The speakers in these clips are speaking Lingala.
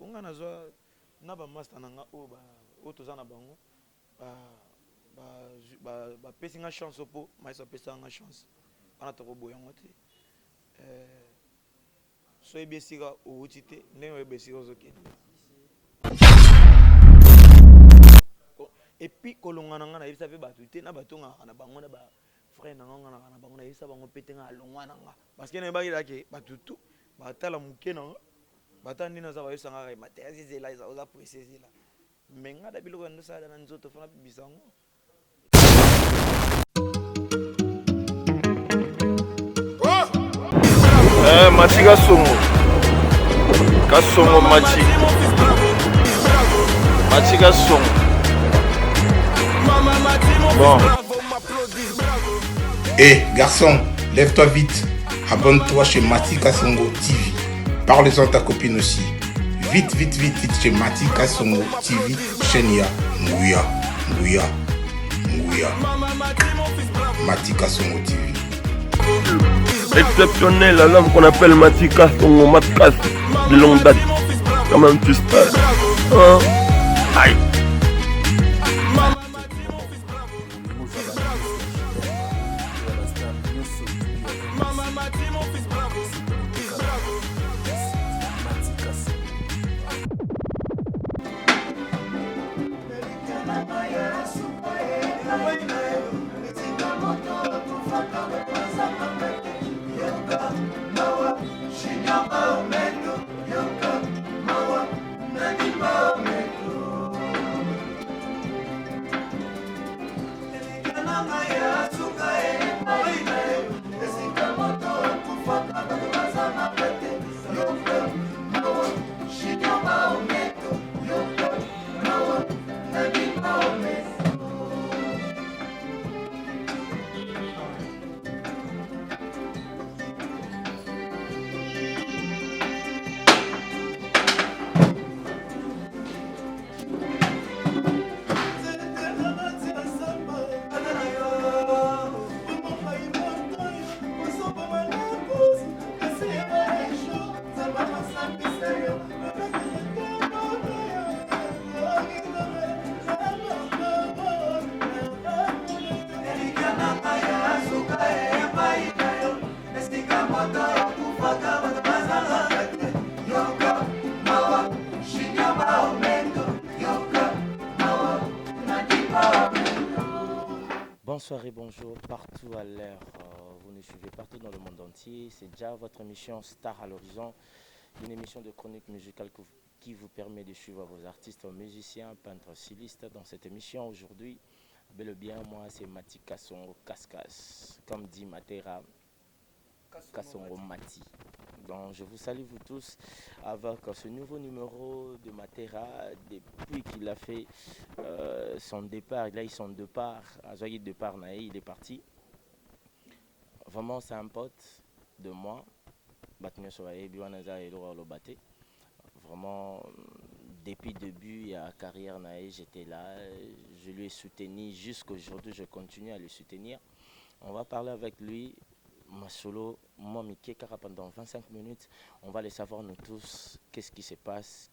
on a zo na ba master nanga o to za na bango ba pesi nga chance po mais ça pesa nga chance ana to ko boyango te so e besika o utite ne o besika zo kende et puis kolongana nga na yebisa pe batu te na batu nga na bango na ba frère na nga na bango na yebisa bango pete nga alongwana nga parce que na ba ila ke batu tu ba tala muke na batandi na za ba yebisa nga matériel zela za oza préciser là mais nga da biloko ndo sa na nzoto fana bisango Mati Kasongo Mati Kasongo. Bon. Garçon, lève-toi vite. Abonne-toi chez Mati Kasongo TV. Parle-en à ta copine aussi. Vite chez Mati Kasongo TV. Chenia, Ngouya. Mati Kasongo TV. Exceptionnel, l'homme qu'on appelle Mati Kasongo, Matkas, de longue date. Quand même, tu sais. Aïe. Bonsoir et bonjour partout à l'heure. Vous nous suivez partout dans le monde entier. C'est déjà votre émission Star à l'horizon, une émission de chronique musicale qui vous permet de suivre vos artistes, musiciens, peintres, stylistes. Dans cette émission aujourd'hui, bel et bien, moi c'est Mati Kasongo Kaskas, comme dit Matera Kasongo Mati. Donc je vous salue vous tous avec ce nouveau numéro de Matera depuis qu'il a fait son départ. Il a eu son départ, il est parti. Vraiment c'est un pote de moi. Vraiment depuis le début de la carrière j'étais là, je lui ai soutenu jusqu'à aujourd'hui, je continue à le soutenir. On va parler avec lui. Masolo, Momike Kara pendant 25 minutes, on va les savoir nous tous, qu'est-ce qui se passe.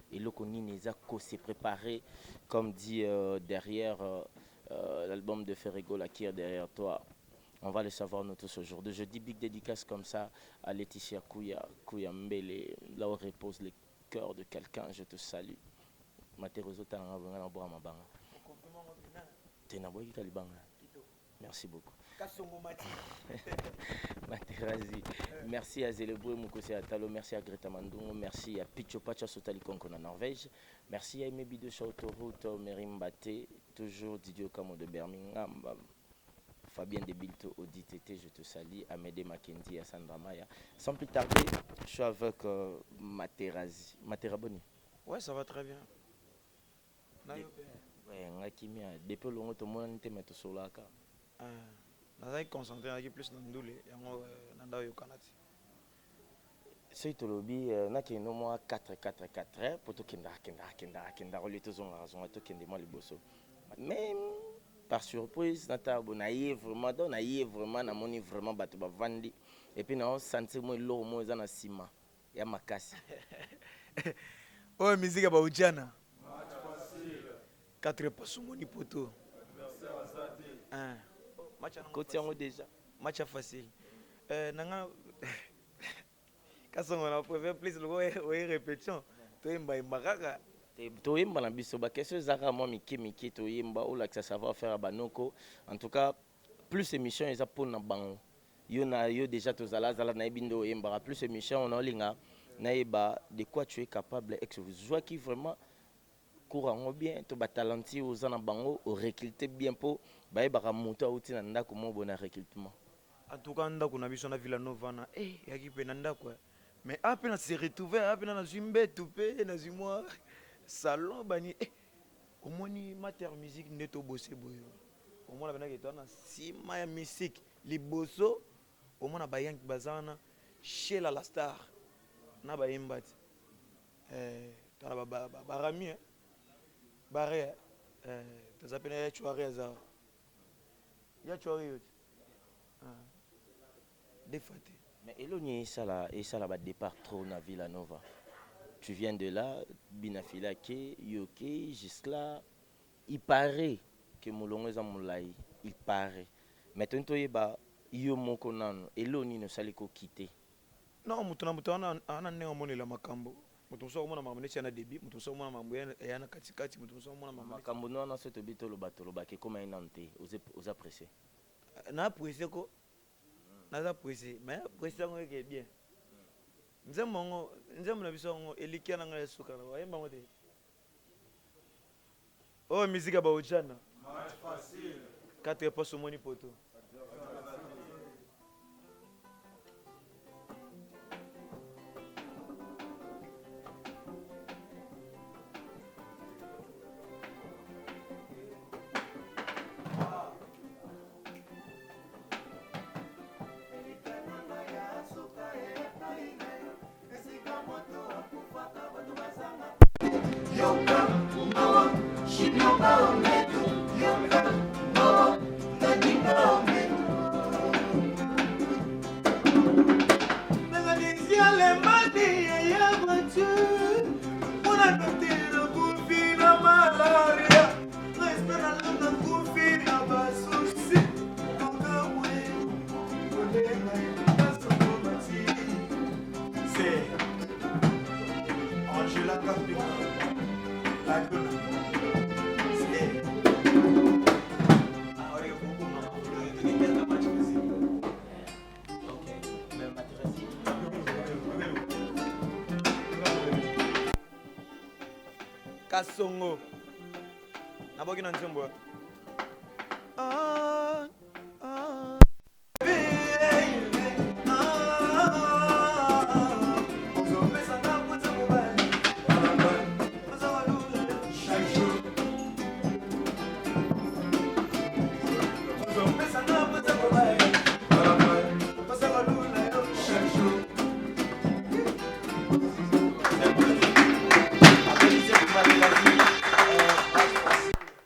Et le Nisa s'est préparé, comme dit derrière l'album de Ferrego, la qui est derrière toi. On va les savoir nous tous aujourd'hui. Je dis big dédicace comme ça à Laetitia Kouya Mbele, là où repose le cœur de quelqu'un, je te salue. Merci beaucoup. Merci à Zeleboué Moukose Atalo, merci à Greta Mandungo, merci à Picho Pacha Sotali Konko en Norvège, merci à Emebi de Chautoroute, Merim Baté, toujours Didio Kamo de Birmingham, Fabien Debilto, Audi Tété, je te salue, Amédée Makendi, à Sandra Maya. Sans plus tarder, je suis avec Materazi. Materaboni. Ouais, ça va très bien. Depuis le moment où on était mis sur la carte. Je suis concentré plus dans le Canada. Si tu le dis, on a 4-4-4 pour tout kenda, mais par surprise, on a vraiment battu Vandi. Et puis, on a senti que l'eau est dans ciment. Il y a ma casse. Oh, musique à Baoudjana. 4 pas sur mon poto. Côté en haut déjà. Match facile. Nanga. Quand on a préféré plus le répétition. Tu es mbaïmbaka. toyemba na biso bakestion ezaka mwa mike toyemba olakisa savoir faire banoko en tout cas plus émission eza mpona bango yo déjà tozalazala nayebi nde oyembaka plus émission onaolinga nayeba de quoi tu es capable zwaki vraiment cours yango bien to batalenti oza na bango orecrulte bien mpo bayebaka moto auti na ndako mo bona recrutement En tout cas ndako na biso na Villanova na yaki pe na ndako mais ape na se retrouver ape na zimbetu pe na zimwa salon bani omoni mater musique nde tobose boyo omona bana ketwa na sima ya musique liboso omona bayanki bazana shela la star na bayembati tala barami bare tozapena ya chwari aza ya chwari yote défaté. Mais Eloni ça ba départ trop na Villanova. Tu viens de là, Binafila ke, Yoke, Gisla. Il paraît que Moulongo est moulai. Il paraît. Mais tento yeba yo moko nano Eloni ne sali ko quitter. Non, mutuna ana nenga monela makambo. Mutuso mona mambo neti na débit, mutuso mona mambo yana katikati, mutuso mona mambo. Makambo no na so to bitolo batolo ba ke koma inante, aux apprécier. Na apprécier ko naza pressé mais pressé ngo ke bien nzembo na biso ngo elikia na ngai suka na wayemba ngo te oh musique ba ojana match facile 4 pas sur moni poto Kasongo naboki na nzembo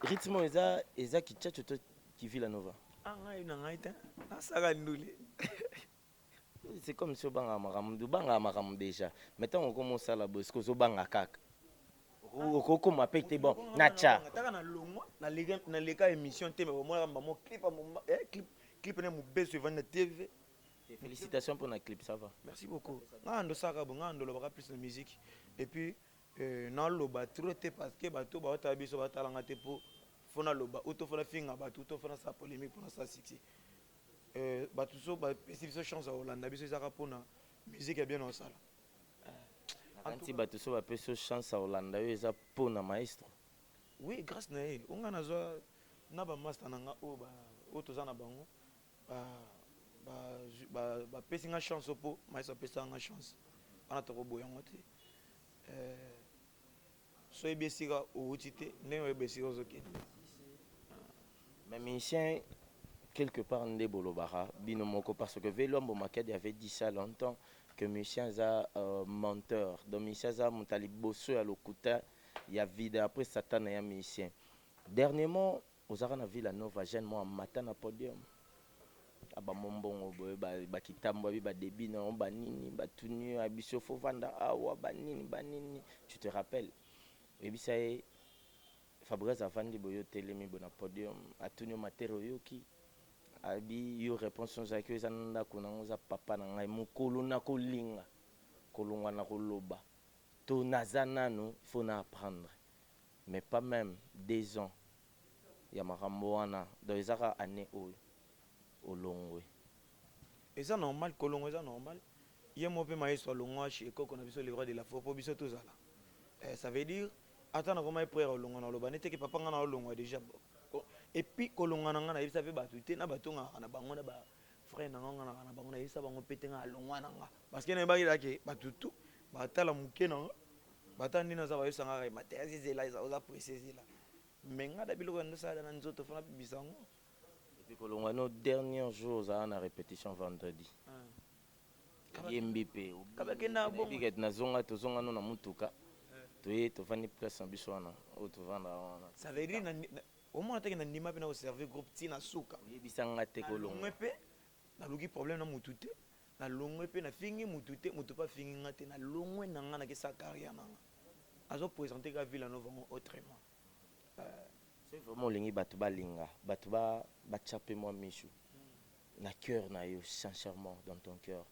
Rythme eza kichacho to ki Villanova. ngai na ngai te nasaka ndule. C'est comme si banga makambo déjà. Maintenant on commence à la bosse ko zo banga kaka. Oko ma pete bon nacha. Taka na longwa na leka émission te mais au moins maman clip na mu beso vendre TV. Félicitations pour la clip, ça va. Merci beaucoup. Ngando saka bon ngando lo baka plus de musique et puis na loba trop te parce que bato ba ta biso ba talanga te pour fona loba auto fona finga bato auto fona sa polémique pour sa succès bato so ba spécifique chance à Hollande biso saka pona musique est bien en salle anti bato so ba peso chance à Hollande yo eza pona maestro. Oui, grâce na ye onga na zo na ba master nanga o ba auto za na bango ba pesi nga chance po maestro pesa nga chance ana to ko boyango te so ebesika outité ndenge ebesika ozokende. Mais musicien quelque part nde bolobara bino moko parce que Velombo Makadi avait dit ça longtemps que musicien za menteur donc musicien za montali bosso ya lokuta ya vide après Satan ya musicien. Dernièrement aux arana Villanova jeune moi matin na podium. abamombongo boye bakitambo abi badebi na banini batuni abiso fo vanda awa banini tu te rappelles ebisa ye Fabrice avandi boyo telemi bona podium atuni matero yoki abi yo réponse nzaki eza ndako nango za papa na ngai mokolo na kolinga kolongwa na koloba to naza nano il faut na apprendre mais pas même 2 ans ya makambo wana donc ezaka année oyo olongwe eza normal kolongo eza normal ye mo pe maïs olongwa chez koko na biso le roi de la fo biso tozala ça veut dire attends na koma prière olongwa na loba nete ke papa nga na olongwa déjà et puis kolonga na nga na yebisa pe batu te na batonga na bango na ba frère na nga na bango na yebisa bango pete nga alongwa na nga parce que na ba ila ke batutu batala muke na batandi na za ba yebisa nga matériel zela za oza préciser là mais nga da biloko ndo sa na nzoto fana bisango et puis kolongwa no dernier jour za na répétition vendredi yembipe kabakenda bon biket na zonga to zonga no na mutuka toye tovandi place na biso wana oyo tovanda wana ça veut dire au moins ataki na ndima pe na observer groupe tina suka oyebisanga te kolongwa pe na luki problème na mutu te na longwe pe na fingi mutu te mutu pa fingi nga te na longwe na nga na ke sa carrière na nga azo présenter ka ville nova autrement c'est vraiment olingi bato balinga bato bachape moi mishu na cœur na yo sincèrement dans ton cœur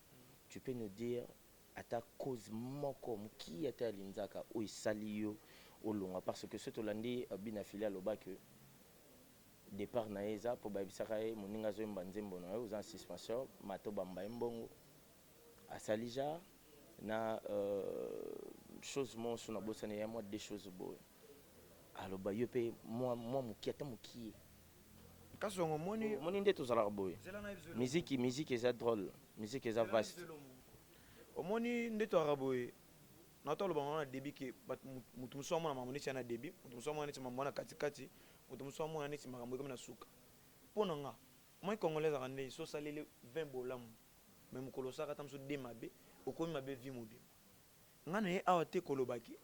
tu peux nous dire à ta cause moko qui était à l'inzaka ou isali yo olonga parce que ce tolandi bina filiale au bas que départ na eza pour babisaka ye moninga zo mbanzembo na yo aux suspension mato bamba mbongo asalija na chose mon sur na bosane ya moi des choses boy alors ba yo pe moi mukiata mukie kasongo moni nde tozala boy musique eza drôle musique eza vaste omoni nde to araboye na to lobango na débit ke mutu muso mona mamoni na débit mutu muso mona neti mamona katikati mutu muso mona neti makambo comme na suka pona nga moi congolais za ndé so salele 20 bolamu mais mukolo saka tamso de mabe okomi mabe vi mobima nga na ye awa te kolobaki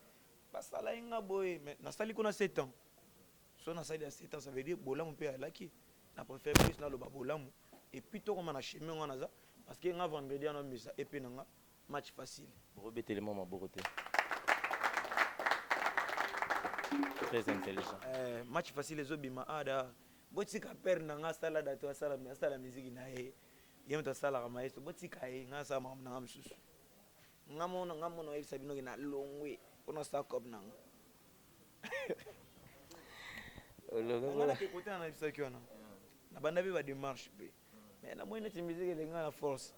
basala inga boye mais na sali kuna 7 ans so na sali ya 7 ans ça veut dire bolamu pe alaki na préfère plus na loba bolamu et puis to comme na chemin nga na za parce que nga vendredi ana misa et puis nga match facile. Robert Télémon m'a beauté. Très intelligent. Match facile les obima ada. Botika père nanga sala da to sala musique na e. Yem to sala ka maestro botika e nga sa mam nanga msusu. Ngamo no e sabino na longwe. Ono sa kop nanga. Ngala ke côté na bisa kiona. Na banda be ba démarche pe. Mais na moi neti musique le nga la force.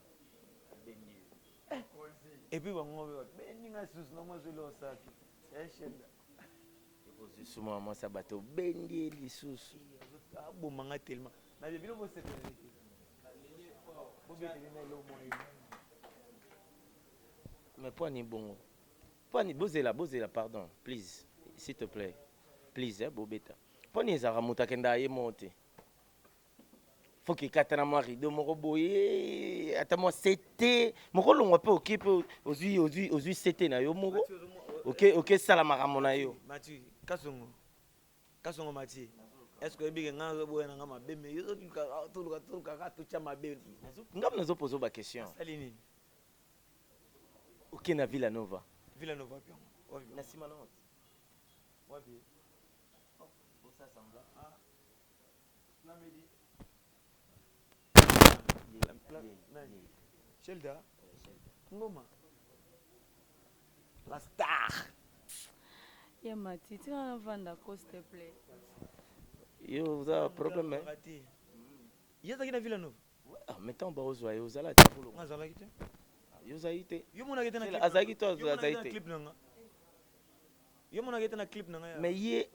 Et puis bango beninga susu na moi zelo saki eshenda ikozi suma moi sabato bendi lisusu abo manga tellement na bibilo bo se tele bo bete na lo moi mais point bongo point bozela pardon please s'il te plaît please bobeta point ezara mutakenda ye monte faut que katana mari de moko boye ata moi c'était moko longwa pe okipe ozui c'était na yo moko OK sala makambo na yo Mathieu kasongo Mathieu est-ce que bige nga boye na ngama be me yo tuluka ka to chama be ngam nazo poser ba question salini OK na Villanova pion na simano wapi ça sembla la midi Shelda Ngoma la star ya Mati tu vas vendre quoi s'il te plaît yo vous avez problème hein ya ta kina Villanova ah mettons ba ozwa yo zala ta fulo ngazala kite yo zaite yo mona kite na clip azaki to zaite clip nanga yo mona kite na clip nanga mais ye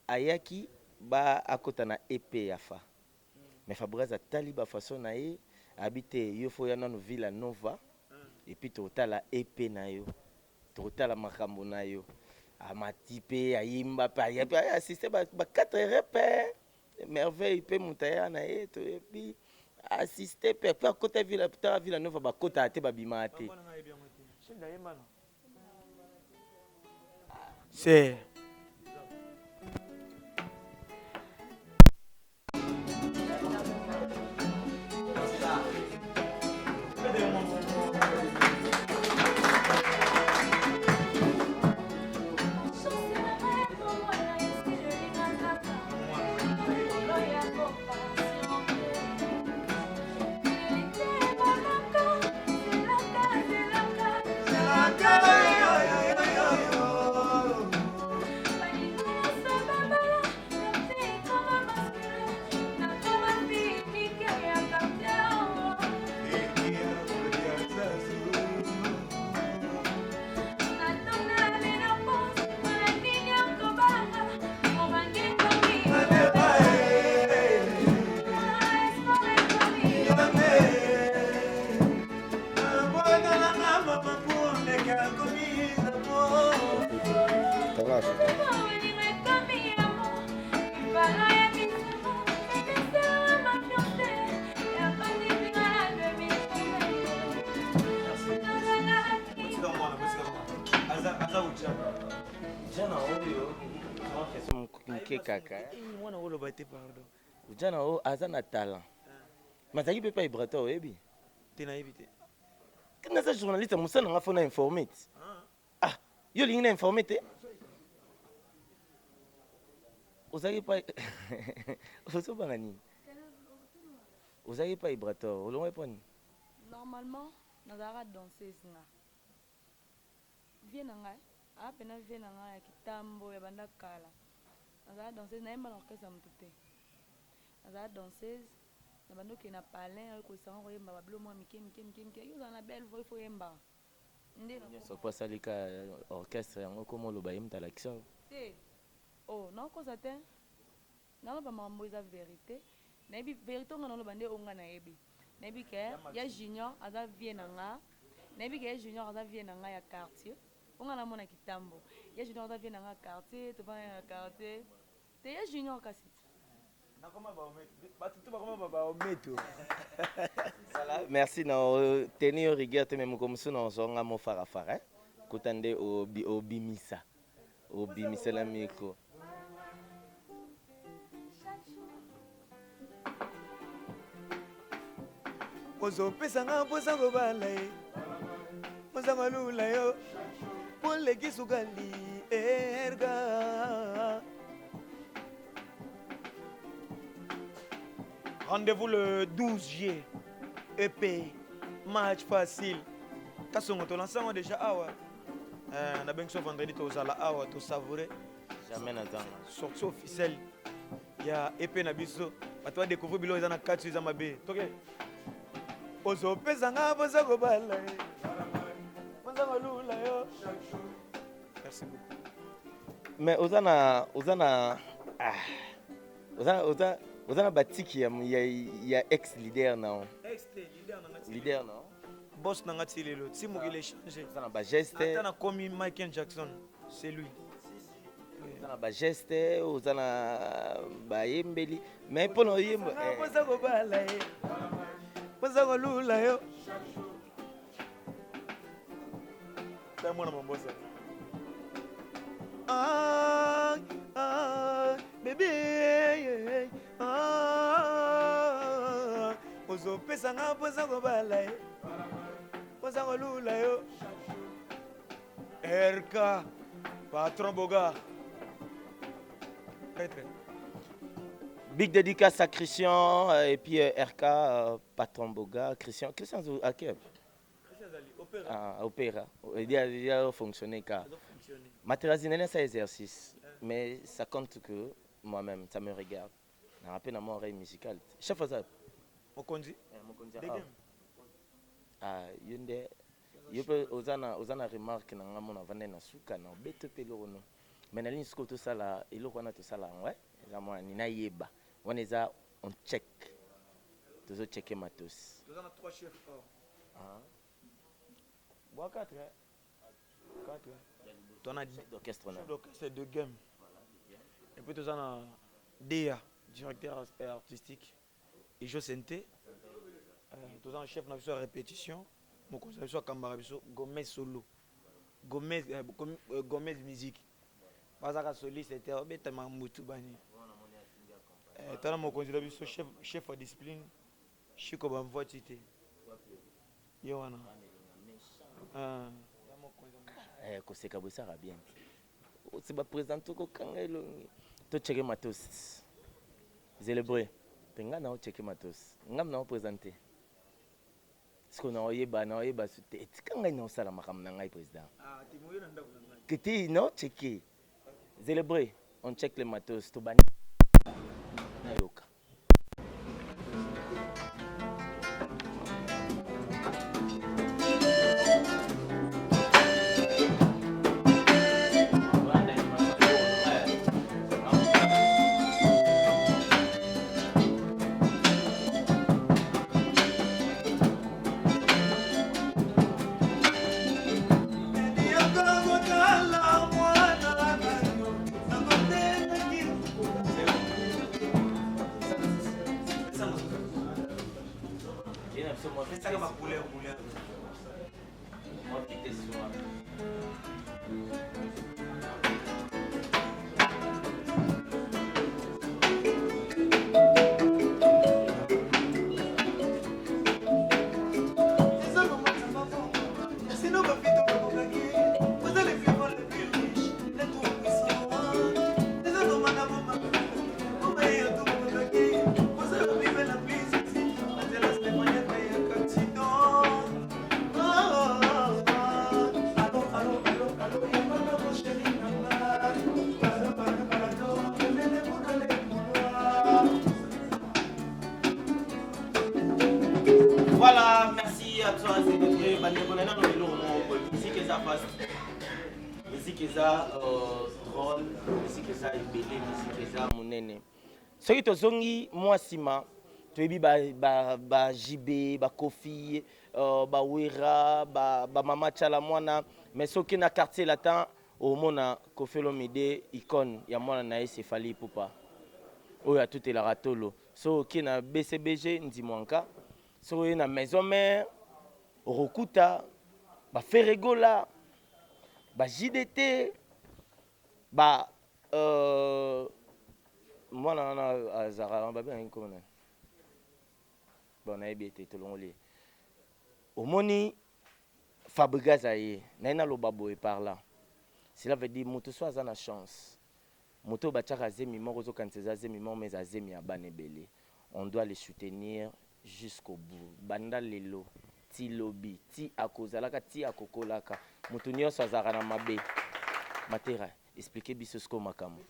ayaki ba akota na EP ya fa mais Fabrice atali ba façon na ye habite yo fo ya nanu Villanova et puis totala EP na yo totala makambo na yo amati pe ayimba pa ya assisté ba 4 repères merveille pe mutaya na ye to et puis assisté pe côté Villanova ba kota te ba bima te c'est ça. mwana oloba te pardon ujana o aza na talent mazalaki mpe pa ibrata oyebi te nayebi te kini naza journaliste mosala nanga fo na informe te yo olingi na informe te ozalaki pa ozobanga nini ozalaki pa ibrata olongwe mpo nini Normalement, nazalaka danseuse nga. Vie na ngai, apena vie na ngai ya kitambo ya banda kala. Nazalaka danseuse nayemba na orchestre mutu te. Nazalaka danseuse na bando ke na palin ko sanga ko yemba bablo mwa mike. Yo na belle voix fo yemba. Ndé na so po salika orchestre yango komo loba yemtala kiso te. Oh, non ko sa te. Na ba mambo eza vérité. Na yebi vérité nga na loba nde onga na yebi. Nebi ke ya junior aza vie na nga. Nebi ke ya junior aza vie na nga ya quartier. Onga na mona kitambo. Ya junior aza vie na nga quartier, to ba ya quartier. Te ya junior kasi. nakoma ba batutu bakoma ba ometo merci na tenir rigueur te même comme ça na zonga mo fara fara kutande obimisa la miko ozopesanga mposa kobala ye mposa kolula yo poleki sukali erga. Rendez-vous le 12 juillet EP match facile kasongo tolansango déjà awa na benso vendredi tozala awa to savourer jamais natanga sortie officielle ya EP na biso bato ba découvrir bilo eza na kati eza mabe toke ozopesanga mposa kobala ye mposa kolula yo. Merci beaucoup. mais ozana batiki ya ex leader na leader na boss nanga ti lelo ti mokili échanger ozana ba geste ata na komi Michael Jackson c'est lui ozana ba geste ozana bayembeli mais mpo na oyemba mposa kobala ye mposa kolula yo ta mwana mambosa bébé ozopesanga mposa kobala ye mposa kolula yo. RK patron Boga prêtre. Big dédicace à Christian et puis RK patron Boga Christian à qui opéra il a déjà fonctionné car matérialisé ça exercice mais ça compte que moi-même ça me regarde na rappel na mon oreille musicale chef Azab Mokonzi yunde yope ozana remarque na nga mona vande na suka na beto pelo no mais na ligne siko to sala eloko na to sala ouais za moi ni na yeba on eza on check tozo checker matos tozana 3 chefs bois 4 ton a d'orchestre na c'est de game et puis tozana Dea directeur artistique et Jo Sente tozana chef na biso répétition mokonzi biso kambara biso Gomez solo Gomez musique bazaka soliste était obeta mamutu bani tana mokonzi na biso chef of discipline Chiko bamvoti te yo wana koseka bosaka bien c'est ba président ko kanga elongi to checker matos célébrer tenga na o checker matos ngam na o présenter siko na oyeba sute kanga na osala makam na ngai président timoyo na ndako na ngai kiti no checker célébrer on check les matos to bani na yoka Voilà, merci à toi, c'est vrai. Musique est ça fast. Musique est ça drôle. Musique est ça ébélé. Musique est ça monene. Ce qui te zongi, moi, Sima, tu es ba JB, ba Kofi, ba Wera, ba Mama Chalamwana. Mais ce qui est dans le quartier latin, au monde, Kofi Lomide, icône, il y a moi, c'est Fali Poupa. Oh, il y a tout le ratolo. So, qui est dans BCBG, Ndimwanka. So, il y a une maison mère, Rokuta, ba Ferregola, ba JDT, ba moi na Zara, ba bien comment on bon na ebité tout long li. Omoni Fabregas aye, na ina lo babo e par là. Cela veut dire moto soit na chance. Moto ba tchaka zemi mo ko kantseza zemi mo mais azemi ya banebele. On doit les soutenir jusqu'au bout. Banda lelo, ti lobby, ti akozalaka, ti akokolaka. Moto nyonso azaka na mabe. Matera, expliquez biso ce ko makamo.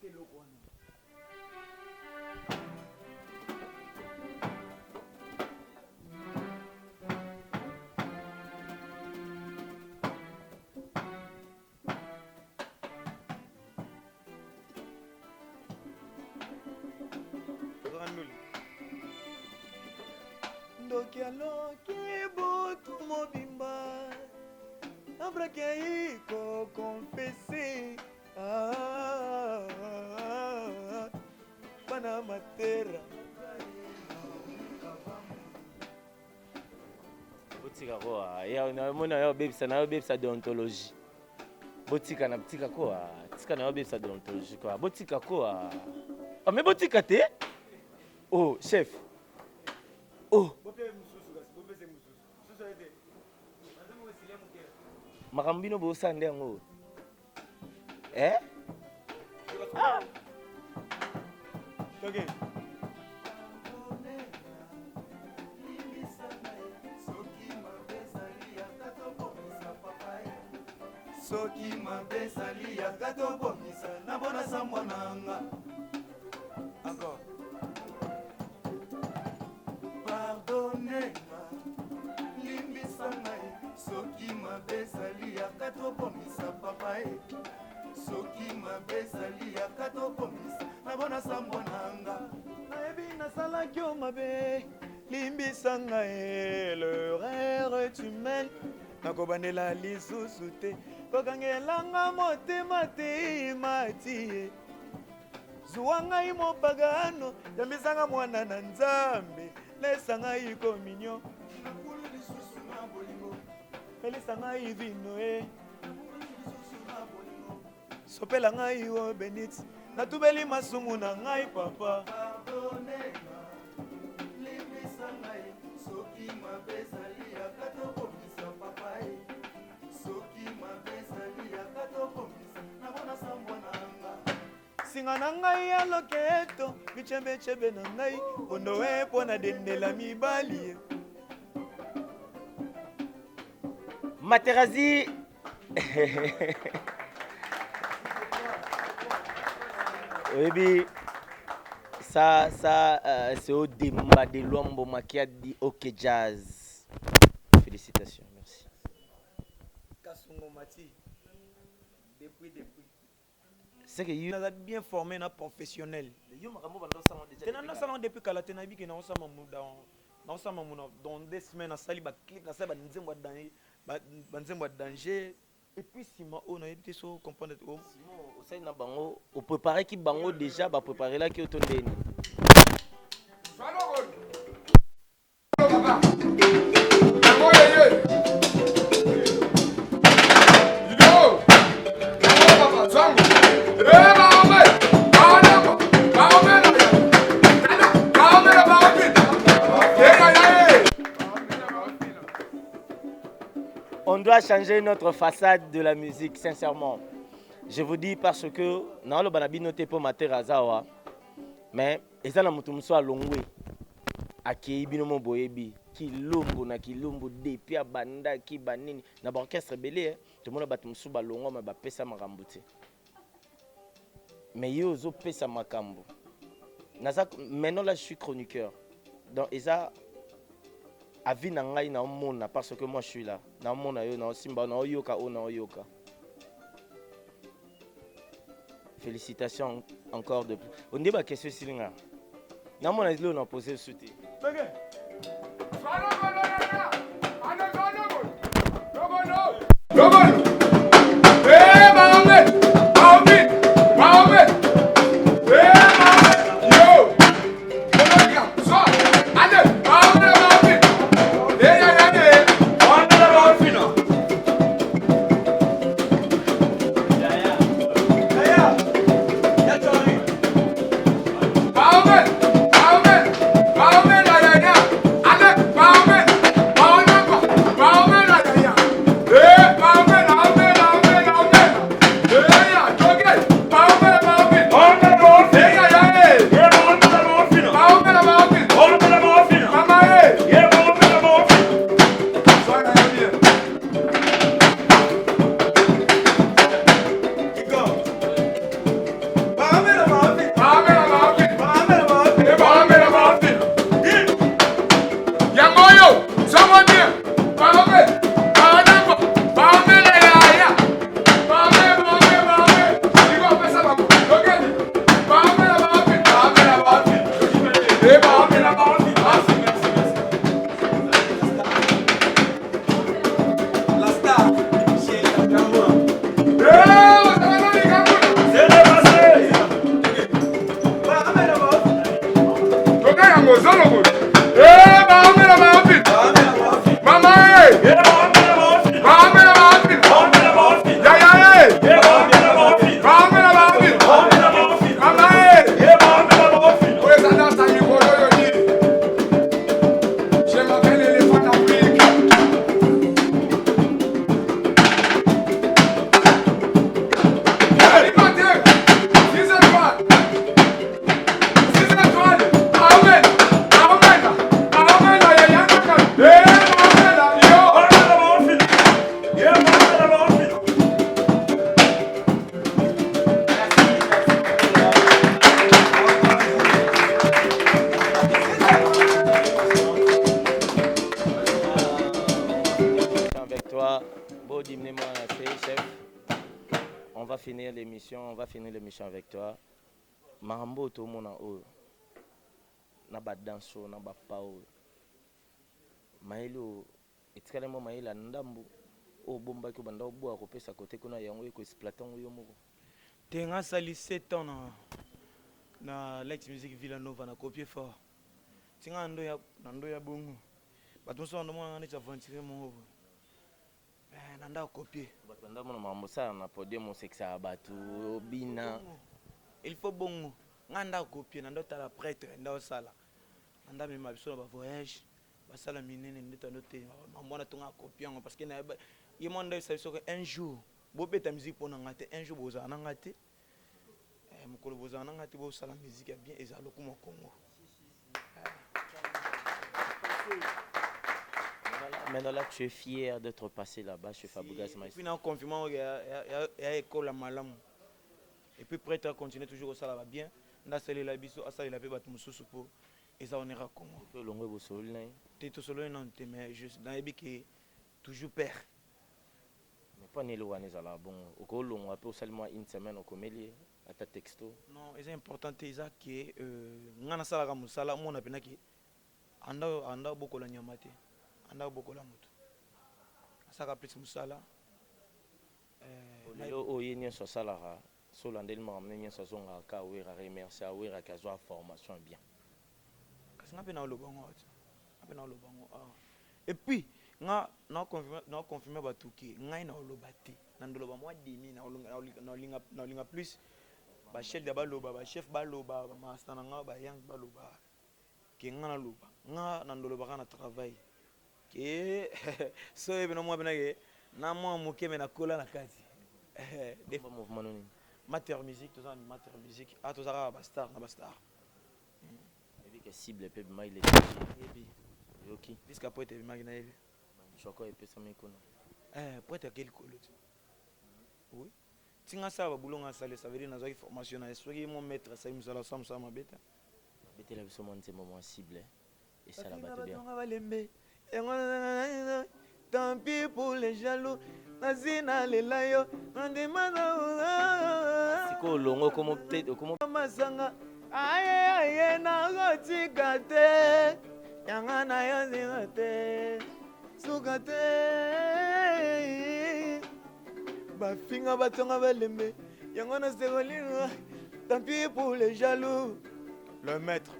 Ndokialoki botu mobimba abrakeiko confessé pana matera botika koa ya na mona ya bebisa na bebisa deontologie botika na botika koa tika na bebisa deontologie koa botika koa ah mais botika te oh chef oh makambino bosa ndengo eh ah okay soki mabe sali ya gato bomisa na bona sambo nanga encore pardonnez-moi limbisa ngai soki mabe sali ya gato bomisa papa soki mabe sali ya gato bomisa na bona sambo nanga nayebi nasalaki o mabe limbisa ngai l'erreur est humaine nakobandela lisusu te kokangelanga motema te mati zuwa ngai mopagano yambisanga mwana na nzambe lesa ngai kominyo nakulu lisusu na bolingo elisa ngai vino sopela ngai o benit natubeli masumu na ngai papa limbisa ngai soki mabezali ya katobomisa papa soki mabezali ya katobomisa nabona sambwa nanga singa na ngai ya loketo michembechebe na ngai ondowe mpo na dendela mibali Materazi oui, ça c'est au débat de Luambo Makiadi OK Jazz. Félicitations, merci. Kasongo Mati, depuis. C'est que you as bien formé un professionnel. You makambo bando salon déjà. Tena na salon depuis kala tena biki na osama muda. Na osama muna dans 2 semaines na sali ba clip na sali ba nzembo danger, ba nzembo danger. Et puis si ma on a été so comprendre oh. Sinon au sein na bango, au préparer ki bango déjà ba préparer là ki otondeni. Papa. va changer notre façade de la musique, sincèrement. Je vous dis parce que dans le banabi noté pour Materazawa, mais et ça na mutumso alongwe akei binomo boyebi kilombo na kilombo depuis a banda ki banini na ba orchestre belé tout le monde batumso balongwa ma ba pesa makambo te. Mais yo zo pesa makambo. Maintenant là je suis chroniqueur. Donc Eza a vu na ngai na mona parce que moi je suis là. Na mona yo na simba na oyoka o na oyoka. Félicitations encore de plus. On dit ma question silinga. Na mona zilo na poser souti. On va finir l'émission avec toi. Marambo to mona o na ba danso na ba pao. Mailo etikalemo maila ndambu o bomba ko banda obo akopesa côté kuna yango eko exploitant yo moko. Tenga sali 7 ans na Lex Music Villanova na copier fort. Tinga ndo ya bongo. Batonso ndo mwana ngani cha ventire mo. Nanda copier. Banda mona mambosa na podium sexa batu bina. Il faut bongo. Nganda copier nanda tala prêtre nda sala. Nanda me mabiso ba voyage. Basala minene ndeta note. Mwana tonga copier parce que na yemanda ça que un jour bobe ta musique pour ngate un jour boza na ngate. Mukolo boza na ngate bo sala musique bien ezalo kuma Congo. Maintenant là, tu es fier d'être passé là-bas chez Fabougas Maïs. Puis, en confinement, il y a école à Malam. Et puis, prêt à continuer toujours ça va bien. On a salé la biso, on a salé la paix, on a pour et ça on ira comment. Tu es long au sol, non? Tu es tout seul, non? Mais juste dans les biques, toujours père. Mais pas ni loin, ni là bon. Au col long, après seulement une semaine au comédie, à ta texto. Non, c'est important, c'est ça que on a salé la musala, on a peine qui anda beaucoup la nyamate. Anda beaucoup la moto. Ça a plus musala. Lelo oyenye so salara, so landel mamnenye so zonga ka wera remercier wera ka zo formation bien. Kasi nga pena lo bango. Apena lo bango. Et puis nga na confirmer batuki, nga ina lo bati. Nandolo ba moi demi na linga plus. Ba chef de baloba, ba chef baloba, ba master nga ba yang baloba. Ki nga na loba. Nga nandolo ba na travail. Que so e bino mo bena ke na mwa moke me na kola na kati Des mouvements non. mater musique tout ça mater musique ah tout ça ba star na ba star Et puis que cible peut mal les et puis OK. puisque poète magna evi Choco et pesa mikono. poète quel colot oui tinga ça ba boulonga ça ça veut dire na zaki formation na soki mon maître ça musala samsa mabeta Bete la biso monte moment cible et ça la batte bien. Tant pis pour les jaloux, Nazina les layo, on demande Siko longo comme peut-être comme Masanga, aïe aïe, na gotikate, yangana yazingate, sukate, bafinga batonga balembe, yangana sekolina, tant pis pour les jaloux, le maître.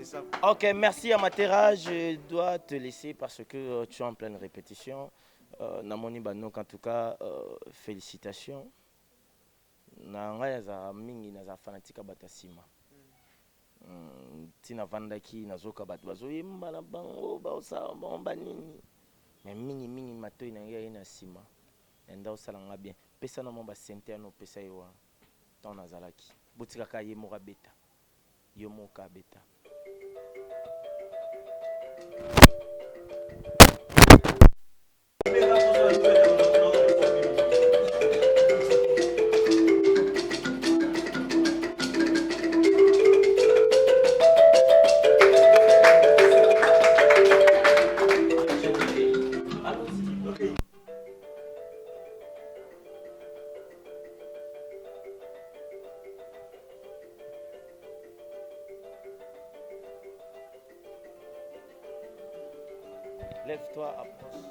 Ça. Ok, merci Amatera, je dois te laisser parce que tu es en pleine répétition. Namoni Banok, en tout cas, félicitations. Nanga za mingi na za fanatika batasima. Tina vandaki nazoka batu bazo yemba na bango ba osa ba nini. Mais mingi matoi na ngai na sima. Enda osala nga bien. Pesa na mamba sente no pesa yewa. Ton nazalaki. Botika ka yemo ka beta. Yomo ka beta. Lève-toi, approche.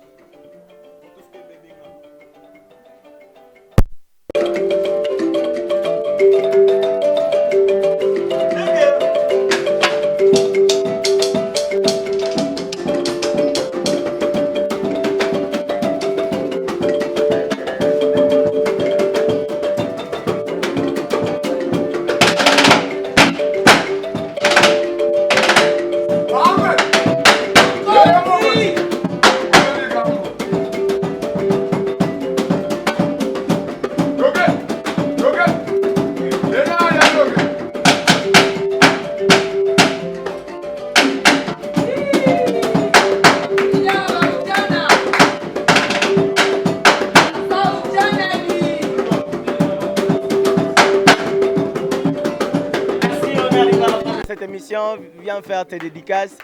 Cette émission, viens faire tes dédicaces.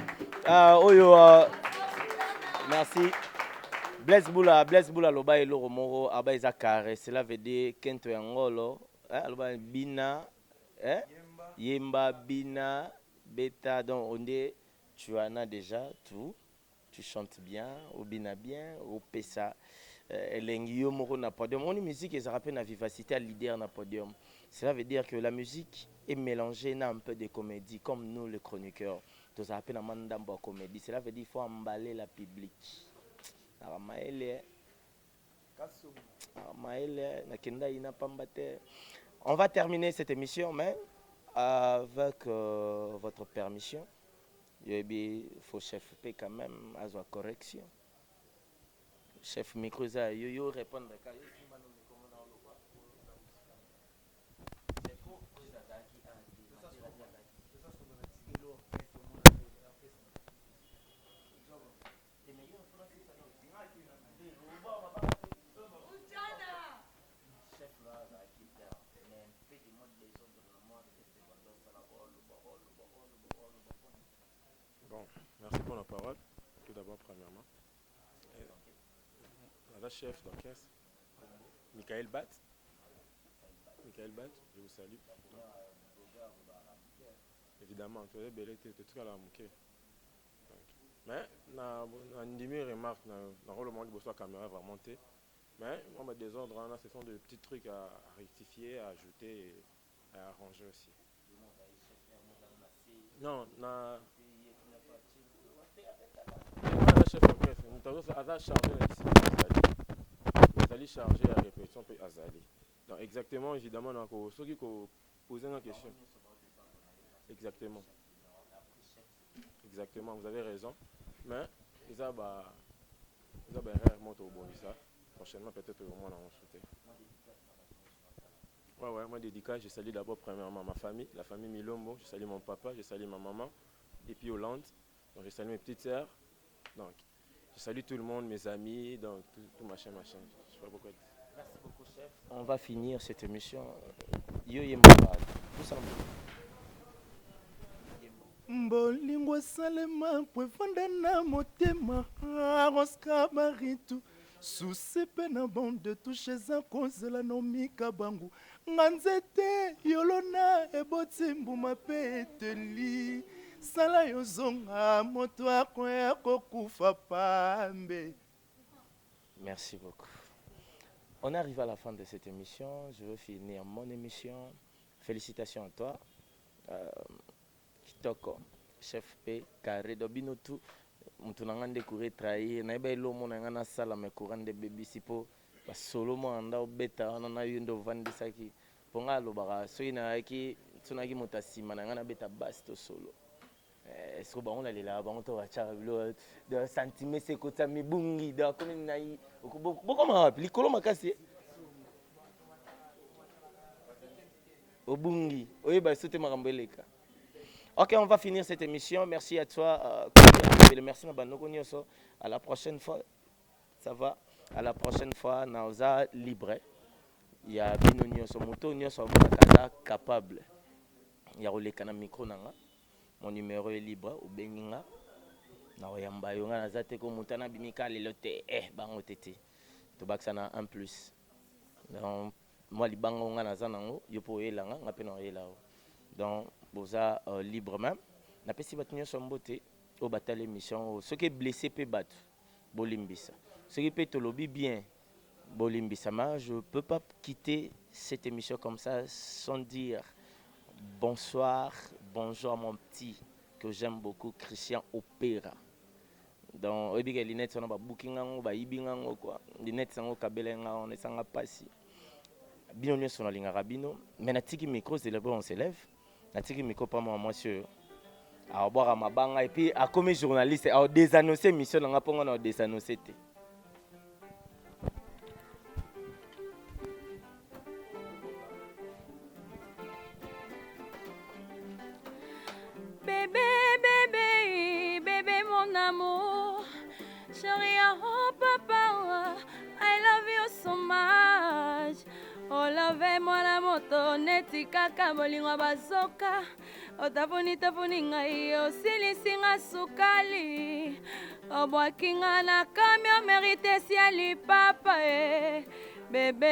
Merci. Bless Bula loba elo romoro aba eza carré. Cela veut dire kento yangolo, loba bina, yemba bina beta. Donc on dit tu en as déjà tout. Tu chantes bien, ou bina bien, ou pesa. Elengio moko na podium. On dit musique et ça rappelle la vivacité à leader na podium. Cela veut dire que la musique est mélangée dans un peu de comédie, comme nous les chroniqueurs. Tout ça appelle un mandambo comédie. Cela veut dire qu'il faut emballer la public. On va terminer cette émission, mais avec votre permission, il faut chef P quand même à la correction. Chef Microza, yo répondre. Bon, merci pour la parole, tout d'abord premièrement. La chef d'orchestre, Michael Bat, je vous salue. Évidemment, tu es belle, tu es tout à la mouquée. Mais, une demi-remarque, dans le monde de la caméra va monter. Mais, moi, des ordres, ce sont des petits trucs à rectifier, à ajouter et à arranger aussi. Non, la chef d'orchestre, nous avons chargé la discipline. Vous allez charger la répétition pour Azali. Donc, exactement, évidemment, ceux qui posent une question. Exactement, vous avez raison. Mais, Ça ben rarement au bon ça. Prochainement peut-être au moins on sauter. Ouais, moi dédicace, je salue d'abord premièrement ma famille, la famille Milombo, je salue mon papa, je salue ma maman, et puis Hollande, donc je salue mes petites sœurs, donc je salue tout le monde, mes amis, donc tout machin, je sais pas pourquoi. Merci beaucoup, chef. On va finir cette émission. Yo Yemba, tout simplement. Bolingo salema kwefanda na motema aroska baritu susepe na bande touche za kozela no mika bangu nganzete yolona eboti mbuma pe eteli sala yozonga moto akoya kokufa pambe. Merci beaucoup. On arrive à la fin de cette émission. Je veux finir mon émission. Félicitations à toi. Kitoko, chef P, carré d'obino tout. Mtunangande kure trahi. Na iba ilo mo nangana sala me kurande baby sipo. Ba solo mo anda obeta na yundo vandi saki. Ponga lo bara so ina aki tsunagi mutasima nangana beta basto solo. Est-ce que on allait là, on va charler de sentiments c'est que ça me bungi de comme naï. Beaucoup m'a appelé Kolo Makasi. Obungi. Oui, bah c'était Marambeleka. Ok, on va finir cette émission. Merci à toi. Merci à la prochaine fois. Ça va? À la prochaine fois, Naoza libre. Il y a Binonio Somoto, Nio Somoto capable. Il y a Rolé Kana micro nanga. Mon numéro est libre au Beninga. Na oyamba yonga na zate ko mutana bimika lelote bango tete. To baksana en plus. Donc moi li bango nga na zanango yo po elanga ngape na elao. Donc boza libre même. Na pesi batunyo sombote au batale mission ce qui est blessé peut battre bolimbisa. Ce qui peut te lobby bien bolimbisa. Mais je peux pas quitter cette émission comme ça sans dire bonsoir. Bonjour mon petit que j'aime beaucoup, Christian Opera. Donc, les lunettes sont booking, quoi. Les lunettes sont kabelenga, on est sans passer. Bien on est sur la ligne rabino, mais na tiki micro c'est le bon on s'élève. Na tiki micro pas moi monsieur. À boire à ma banga et puis à comme journaliste à désannoncer mission nga ponga na désannoncer. Chérie, oh papa, I love you so much. Oh love moi la moto neti kaka bolingo bazoka. Otapuni ngai osilisinga sukali. Obwakinga na kamio mérite siali papa bébé.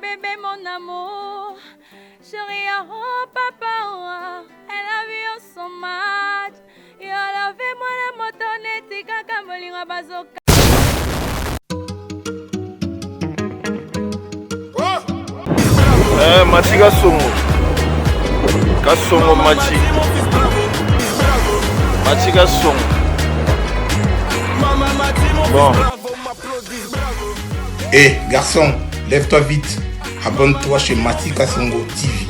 Bébé mon amour. Chérie, oh papa, I love you so much. You love moi la moto neti kaka bolingo bazoka. Mati Kasongo. Kasongo Mati. Mati Kasongo. Bon. Garçon, lève-toi vite. Abonne-toi chez Mati Kasongo TV.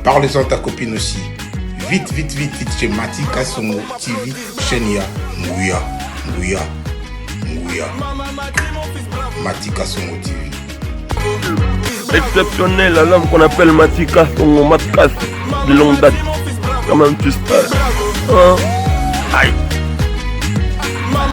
Parle-en à ta copine aussi. Vite chez Mati Kasongo TV. Chaîne ya Nguya. Mati Kasongo TV. Exceptionnel, l'homme qu'on appelle Mati Kasongo Matkas de longue date. Comment tu sais? Aïe. Mama,